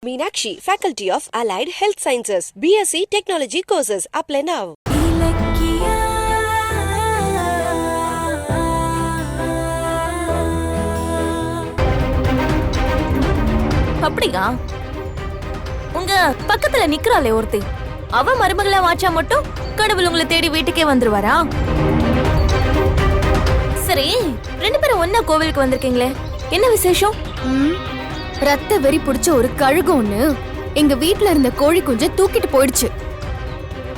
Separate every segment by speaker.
Speaker 1: Meenakshi, Faculty of Allied Health Sciences, BSc Technology courses. Apply now.
Speaker 2: அப்படியா? உங்க பக்கத்துல நிக்கறாளே ஒருத்தி, அவ மருமகளா வாச்சா மட்டும் கடவுள் உங்களை தேடி வீட்டுக்கே வந்துருவாரா? சரி, ரெண்டு பேரும் ஒன்னா கோவிலுக்கு வந்திருக்கீங்களே, என்ன விசேஷம்?
Speaker 3: ரத்த வெறி புடிச்ச ஒரு கழுகு ஒண்ணு எங்க வீட்ல இருந்த கோழி குஞ்ச தூக்கிட்டு போயிடுச்சு.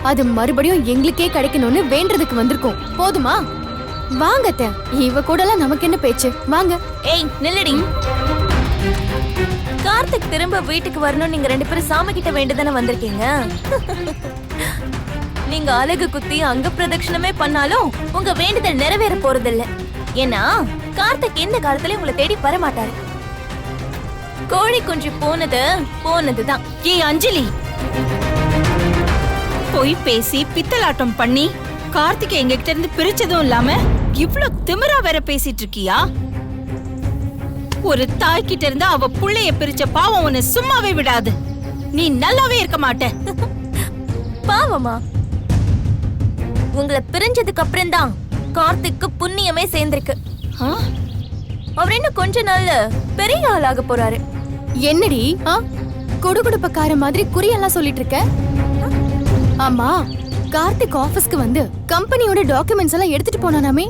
Speaker 3: அது மறுபடியும் எங்களுக்கே கிடைக்கணும்னு வேண்டதுக்கு வந்திருக்கோம். போதுமா? வாங்க அத்தை, இவ கூடலாம் நமக்கு என்ன பேச்சு? வாங்க.
Speaker 2: ஏய் நில்லடி. கார்த்திக் திரும்ப வீட்டுக்கு வரணும், நீங்க ரெண்டு பேரும் சாமி கிட்ட வேண்டிதானே வந்திருக்கீங்க. நீங்க அழகு குத்தி அங்க பிரதட்சணமே பண்ணாலும் உங்க வேண்டுதல் நிறைவேற போறதில்ல. ஏன்னா கார்த்திக் இந்த காலத்துல உங்களை தேடி வர மாட்டாரு. கோழி குஞ்சு போனதுதான்.
Speaker 4: ஏய் அஞ்சலி, போய் பேசி பித்தலாட்டம் பண்ணி கார்த்திகை எங்க கிட்ட இருந்து பிரிச்சதும் இல்லாம இவ்ளோ திமிரா வேற பேசிட்டு இருக்கியா? ஒரு தாய் கிட்ட இருந்து அவ புள்ளைய பிரிச்ச பாவம் உன்னை சும்மாவே விடாது. நீ நல்லாவே இருக்க மாட்ட.
Speaker 2: பாவமா? உங்களை பிரிஞ்சதுக்கு அப்புறம் தான் கார்த்திக்கு புண்ணியமே சேர்ந்திருக்கு. அவர் இன்னும் கொஞ்ச நாள்ல பெரிய ஆளாக போறாரு.
Speaker 3: என்னடி குடுகுடுப்பக்கார மாதிரி குறியெல்லாம் சொல்லிட்டு இருக்க? ஆமா, கார்த்திக் ஆபீஸ்க்கு வந்து கம்பெனியோட டாக்குமெண்ட்ஸ் எல்லாம் எடுத்துட்டு போனானாமே,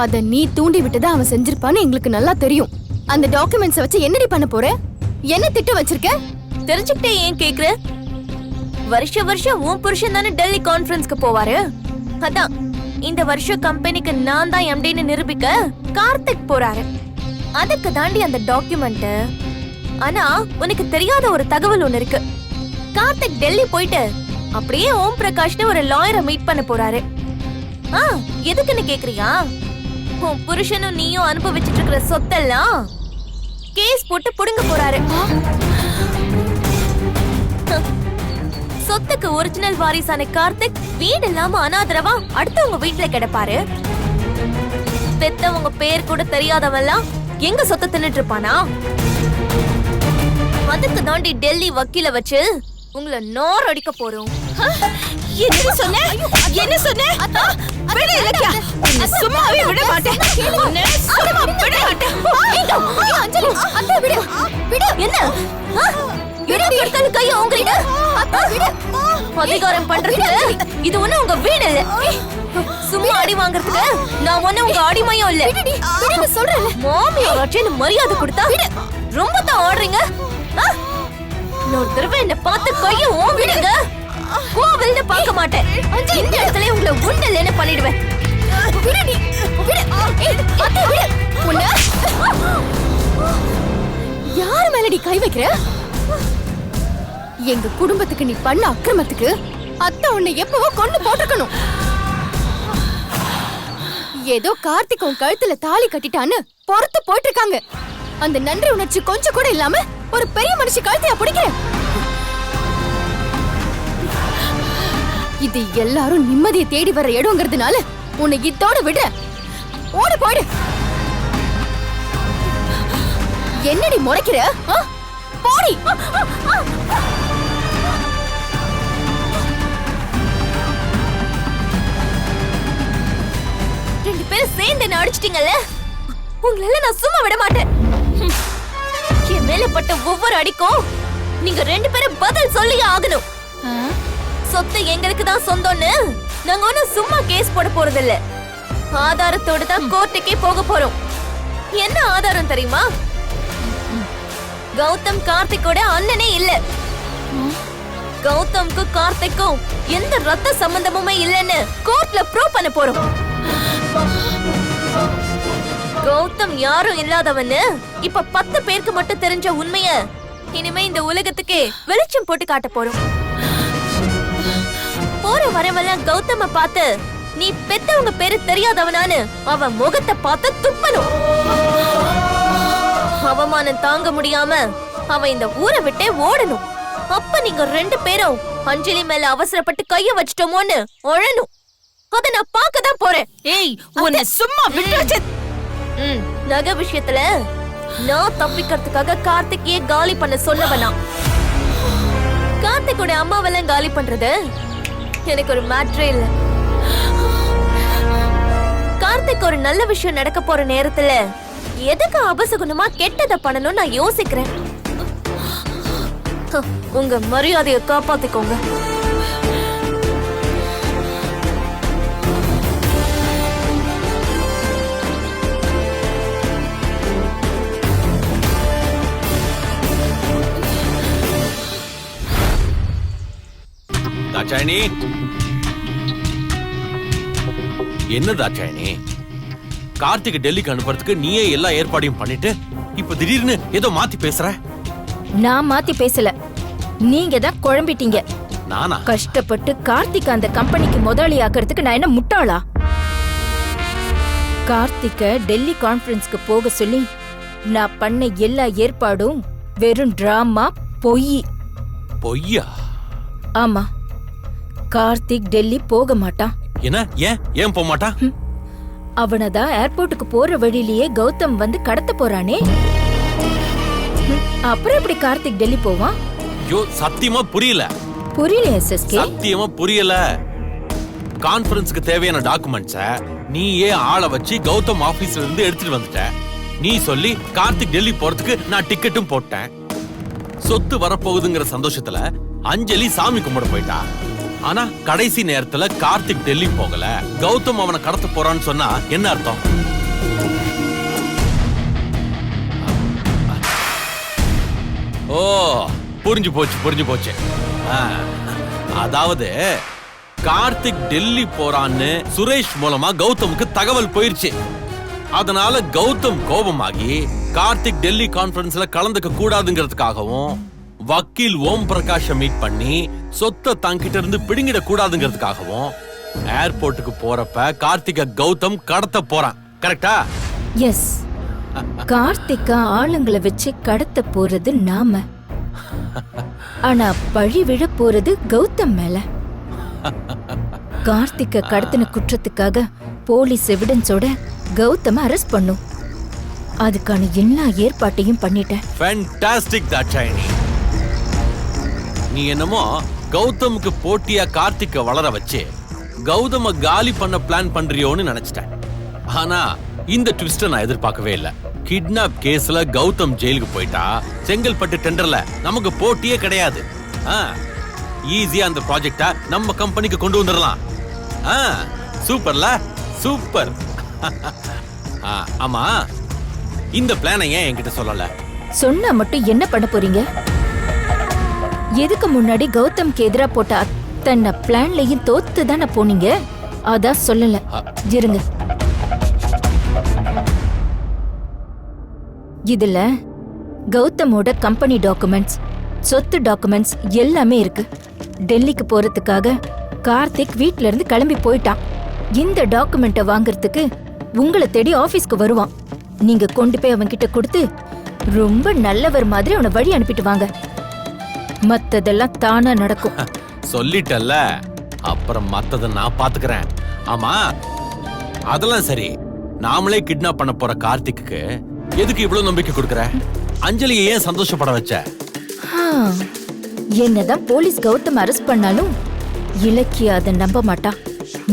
Speaker 3: அத நீ தூண்டி விட்டதா அவன் செஞ்சிருப்பான்னு எங்களுக்கு நல்லா தெரியும். அந்த டாக்குமெண்ட்ஸ வச்சு என்னடி பண்ண போற? என்ன திட்டம் வச்சிருக்க?
Speaker 2: தெரிஞ்சுக்கிட்டே ஏன் கேக்குற? வருஷம் உன் புருஷன் தானே டெல்லி கான்ஃபரன்ஸ்க்கு போவாரு. அதான் இந்த வருஷம் கம்பெனிக்கு நான் தான் எம்டின்னு நிரூபிக்க கார்த்திக் போறாரு. அதுக்கு தாண்டி அந்த டாக்குமெண்ட். ஆனா உனக்கு தெரியாத ஒரு தகவல் ஒண்ணு இருக்கு. கார்த்திக் டெல்லி போயிட்டு அப்படியே ஓம் பிரகாஷ்னு ஒரு லாயரை மீட் பண்ண போறாரு. எதுக்குன்னு கேக்குறியா? உன் புருஷனும் நீயும் அனுபவிச்சுட்டு இருக்கிற சொத்தெல்லாம் கேஸ் போட்டு புடுங்க போறாரு. சொத்துக்கு ஒரிஜினல் வாரிசான கார்த்திக் வீடு இல்லாம அனாதரவா அடுத்தவங்க வீட்டுல கிடப்பாரு. பெத்தவங்க பேர் கூட தெரியாதவெல்லாம் எங்க சொத்தை தின்னுட்டு இருப்பானா? அதுக்கு தாண்டி டெல்லி வக்கீல வச்சு உங்களை நோர் அடிக்க போறோம்.
Speaker 4: என்ன சொன்ன? என்ன சொன்ன? விடு இலக்கியா, உன்னை சும்மாவே விட மாட்டேன். உன்னை சும்மா விட மாட்டேன்.
Speaker 3: அஞ்சலி, அத்தை விடு. விடு.
Speaker 2: என்ன? கைய ஓங்குறீங்க? அதிகாரம் பண்றதுக்கு இது ஒண்ணு உங்க வீடு இல்ல. சும்மா அடி வாங்குறதுக்கு நான் ஒண்ணு உங்க அடிமையும் இல்ல.
Speaker 3: சொல்றேன்,
Speaker 2: மாமியார் மரியாதை கொடுத்தா ரொம்ப தான் ஆடுறீங்க. இன்னொரு தடவை என்ன பார்த்து கைய ஓங்கிடுங்க. கோவில்னு பார்க்க மாட்டேன். இந்த இடத்துல உங்களை உண்டு இல்லைன்னு பண்ணிடுவேன்.
Speaker 3: யாரு மேலடி கை வைக்கிற? எங்க குடும்பத்துக்கு நீ பண்ண அக்கிரமத்துக்கு அத்தை உன்னை எப்பவோ கொண்டு போட்டுக்கணும். ஏதோ கார்த்திக் உன் கழுத்துல தாலி கட்டிட்டான்னு பொறுத்து போயிட்டு இருக்காங்க. அந்த நன்றி உணர்ச்சி கொஞ்சம் கூட இல்லாம ஒரு பெரிய மனுஷி கழுத்தையா பிடிக்கிற? இது எல்லாரும் நிம்மதியை தேடி வர இடங்கிறதுனால உன்னை இதோட விட ஓடி போயிடு. என்னடி முறைக்கிற? போடி.
Speaker 2: ரெண்டு பேரும் சேர்ந்து என்ன அடிச்சிட்டீங்கல்ல, உங்களால நான் சும்மா விட மாட்டேன். என் மேல பட்ட ஒவ்வொரு அடிக்கும் நீங்க ரெண்டு பேரும் பதில் சொல்லியே ஆகணும். சொத்து எங்களுக்கு தான் சொந்தம்னு நாங்க ஒன்னும் சும்மா கேஸ் போட போறது இல்ல. ஆதாரத்தோட தான் கோர்ட்டுக்கே போக போறோம். என்ன ஆதாரம் தெரியுமா? கௌதம் கார்த்திக்கோட அண்ணனே இல்ல. கௌதம்க்கும் கார்த்திக்கும் எந்த ரத்த சம்பந்தமுமே இல்லைன்னு கோர்ட்ல ப்ரூவ் பண்ண போறோம். கௌதம் யாரும் இல்லாதவன்னு இப்ப 10 பேருக்கு மட்டும் தெரிஞ்ச உண்மைய இனிமே இந்த உலகத்துக்கே வெளிச்சம் போட்டு காட்ட போறோம். போற வரவெல்லாம் கௌதம பார்த்து நீ பெத்தவங்க பேரு தெரியாதவனான்னு அவன் முகத்தை பார்த்து துப்பணும். அவமானம் தாங்க முடியாம அவன் இந்த ஊரை விட்டே ஓடணும். அப்ப நீங்க ரெண்டு பேரும் அஞ்சலி மேல அவசரப்பட்டு கைய வச்சிட்டோமோன்னு ஒழணும். அத நான் பார்க்க தான் போறேன்.
Speaker 4: ஏய், உன்னை சும்மா விட்டு.
Speaker 2: நகை விஷயத்துல நான் தப்பிக்கிறதுக்காக கார்த்திகேய காலி பண்ண சொன்னவனா? கார்த்திகோட அம்மாவெல்லாம் காலி பண்றது எனக்கு ஒரு மேட்ரே இல்ல. கார்த்திக் ஒரு நல்ல விஷயம் நடக்க போற நேரத்துல எதுக்கு அபசகுணமா கெட்டதை பண்ணணும்னு நான் யோசிக்கிறேன். உங்க மரியாதையை காப்பாத்திக்கோங்க.
Speaker 5: தாட்சாயணி, என்ன தாட்சாயணி, கார்த்திக் டெல்லிக்கு அனுப்புறதுக்கு நீயே எல்லா ஏற்பாடையும் பண்ணிட்டு இப்ப திடீர்னு ஏதோ மாத்தி பேசுற?
Speaker 4: நான் மாத்தி பேசல, நீங்க தான் குழம்பிட்டீங்க.
Speaker 5: நானா?
Speaker 4: கஷ்டப்பட்டு கார்த்திக் அந்த கம்பெனிக்கு முதலாளி ஆக்கிறதுக்கு நான் என்ன முட்டாளா? கார்த்திக்க டெல்லி கான்ஃபரன்ஸ்க்கு போக சொல்லி நான் பண்ண எல்லா ஏற்பாடும் வெறும் டிராமா, பொய்.
Speaker 5: பொய்யா?
Speaker 4: ஆமா, கார்த்திக் டெல்லி போக மாட்டான்.
Speaker 5: என்ன? ஏன் போக மாட்டான்?
Speaker 4: அவனதான் ஏர்போர்ட்டுக்கு போற வழியிலேயே கௌதம் வந்து கடத்த போறானே. அப்புறம் எப்படி கார்த்திக் டெல்லி போவான்?
Speaker 5: ஐயோ, சத்தியமா புரியல.
Speaker 4: புரியல எஸ்எஸ்கே.
Speaker 5: சத்தியமா புரியல. கான்ஃபரன்ஸ்க்கு தேவையான டாக்குமெண்ட்ஸ நீயே ஆளை வச்சு கௌதம் ஆபீஸ்ல இருந்து எடுத்துட்டு வந்துட்ட. நீ சொல்லி கார்த்திக் டெல்லி போறதுக்கு நான் டிக்கெட்டும் போட்டேன். சொத்து வரப்போகுதுங்கிற சந்தோஷத்துல அஞ்சலி சாமி கும்பிட போயிட்டா. ஆனா கடைசி நேரத்துல கார்த்திக் டெல்லி போகல, கௌதம் அவனை கடத்த போறான்னு சொன்னா என்ன அர்த்தம்? ஓ, புரிஞ்சு போச்சு. அதாவது கார்த்திக் டெல்லி போறான்னு சுரேஷ் மூலமா கௌதமுக்கு தகவல் போயிருச்சு. அதனால கௌதம் கோபமாகி கார்த்திக் டெல்லி கான்ஃபரன்ஸ்ல கலந்துக்க கூடாதுங்கிறதுக்காகவும் வக்கீல் ஓம் பிரகாஷ மீட் பண்ணி சொத்தை தங்கிட்ட இருந்து பிடுங்கிட கூடாதுங்கிறதுக்காகவும் ஏர்போர்ட்டுக்கு போறப்ப கார்த்திக கௌதம் கடத்த போறான். கரெக்டா?
Speaker 4: எஸ். கார்த்திகா ஆளுங்களை வச்சு கடத்த போறது நாம, ஆனா பழி விழ போறது கௌதம் மேல. கார்த்திக கடத்தின குற்றத்துக்காக போலீஸ் எவிடன்ஸோட கௌதம அரெஸ்ட் பண்ணும். அதுக்கான எல்லா ஏற்பாட்டையும் பண்ணிட்டேன்.
Speaker 5: ஃபேண்டாஸ்டிக் தாட்சாயணி. நீ என்னமோ கௌதமுக்கு போட்டியா கார்த்திக்க வளர வச்சு கௌதம காலி பண்ண பிளான் பண்றியோன்னு நினைச்சிட்டேன். ஆனா இந்த ட்விஸ்ட நான் எதிர்பார்க்கவே இல்ல. கிட்னாப் கேஸ்ல கௌதம் ஜெயிலுக்கு போயிட்டா செங்கல்பட்டு டெண்டர்ல நமக்கு போட்டியே கிடையாது. ஈஸியா அந்த ப்ராஜெக்ட நம்ம கம்பெனிக்கு கொண்டு வந்துடலாம். சூப்பர்ல, சூப்பர். ஆமா, இந்த பிளானை ஏன் என்கிட்ட சொல்லல?
Speaker 4: சொன்னா மட்டும் என்ன பண்ண போறீங்க? எதுக்கு முன்னாடி கௌதம்க்கு எதிரா போட்ட அத்தனை பிளான்லயும் தோத்து தானே போனீங்க, அதான் சொல்லல. இருங்க, இதுல கௌதமோட கம்பெனி டாக்குமெண்ட்ஸ், சொத்து டாக்குமெண்ட்ஸ் எல்லாமே இருக்கு. டெல்லிக்கு போறதுக்காக கார்த்திக் வீட்ல இருந்து கிளம்பி போயிட்டான். இந்த டாக்குமெண்ட்டை வாங்குறதுக்கு உங்களை தேடி ஆபீஸ்க்கு வருவான். நீங்க கொண்டு போய் அவன்கிட்ட கொடுத்து ரொம்ப நல்லவர் மாதிரி அவனை வழி அனுப்பிட்டு வாங்க. மத்ததெல்லாம் தானா நடக்கும்.
Speaker 5: சொல்லிட்டல்ல, அப்புறம் மத்தத நான் பாத்துக்கிறேன். ஆமா, அதெல்லாம் சரி. நாமளே கிட்னாப் பண்ண போற கார்த்திக்கு எதுக்கு இவ்வளவு நம்பிக்கை கொடுக்கற? அஞ்சலியை ஏன் சந்தோஷப்பட வச்ச?
Speaker 4: என்னதான் போலீஸ் கௌதம் அரெஸ்ட் பண்ணாலும் இலக்கியா அதை நம்ப மாட்டா.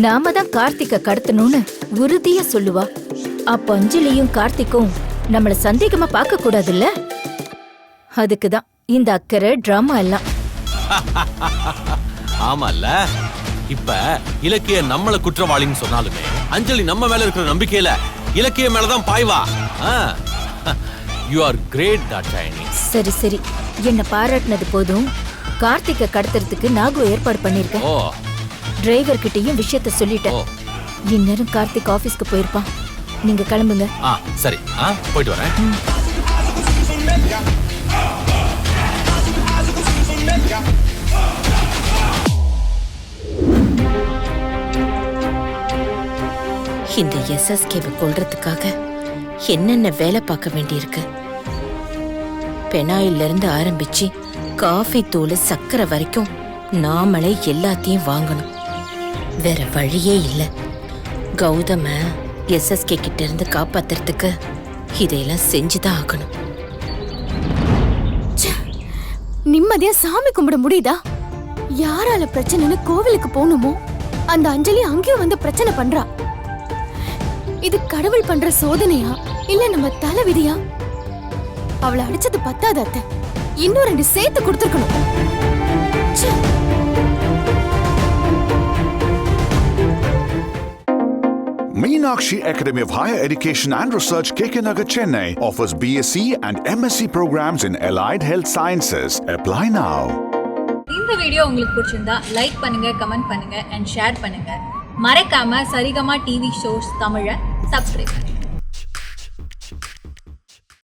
Speaker 4: நாம தான் கார்த்திக்க கடத்தணும்னு உறுதியா சொல்லுவா. அப்ப அஞ்சலியும் கார்த்திக்கும் நம்மள சந்தேகமா பார்க்க கூடாதுல்ல. அதுக்குதான் இந்த அக்கறை டிராமா எல்லாம்.
Speaker 5: ஆமால, இப்ப இலக்கிய நம்மள குற்றவாளின்னு சொன்னாலுமே அஞ்சலி நம்ம மேல இருக்கிற நம்பிக்கையில இலக்கிய மேலதான் பாய்வா. You are great Dakshayani.
Speaker 4: சரி சரி, என்ன பாராட்டினது போதும். கார்த்திக்க கடத்துறதுக்கு நாகு ஏற்பாடு பண்ணிருக்கேன். டிரைவர் கிட்டயும் விஷயத்த சொல்லிட்டேன். இந்நேரம் கார்த்திக் ஆபீஸ்க்கு போயிருப்பான். நீங்க கிளம்புங்க.
Speaker 5: சரி, போயிட்டு வரேன்.
Speaker 6: இந்த எஸ்எஸ்கேவை கொல்றதுக்காக என்னென்ன வேலை பார்க்க வேண்டியிருக்கு. பெனாயில இருந்து ஆரம்பிச்சு காஃபி தூள், சக்கரை வரைக்கும் நாமளே எல்லாத்தையும் வாங்கணும். வேற வழியே இல்ல. கௌதம எஸ்எஸ்கே கிட்ட இருந்து காப்பாத்துறதுக்கு இதையெல்லாம் செஞ்சுதான் ஆகணும்.
Speaker 3: நிம்மதியா சாமி கும்பிட முடியுதா? யாரால பிரச்சனைன்னு கோவிலுக்கு போகணுமோ அந்த அஞ்சலி அங்கேயும் வந்து பிரச்சனை பண்றா. இது கடவுள் பண்ற சோதனையா இல்ல நம்ம தலைவிதியா? அவளை அடிச்சது பத்தாது அத்தை, இன்னும் 2 சேர்த்து கொடுத்துருக்கணும். ச்சே.
Speaker 7: Meenakshi Academy of Higher Education and Research, KK Nagar, Chennai offers BSc and MSc programs in Allied Health Sciences. Apply now.
Speaker 8: இந்த வீடியோ உங்களுக்கு பிடிச்சிருந்தா லைக் பண்ணுங்க, கமெண்ட் பண்ணுங்க அண்ட் ஷேர் பண்ணுங்க. மறக்காம சரிகமா டிவி ஷோஸ் தமிழை சப்ஸ்கிரைப் பண்ணுங்க.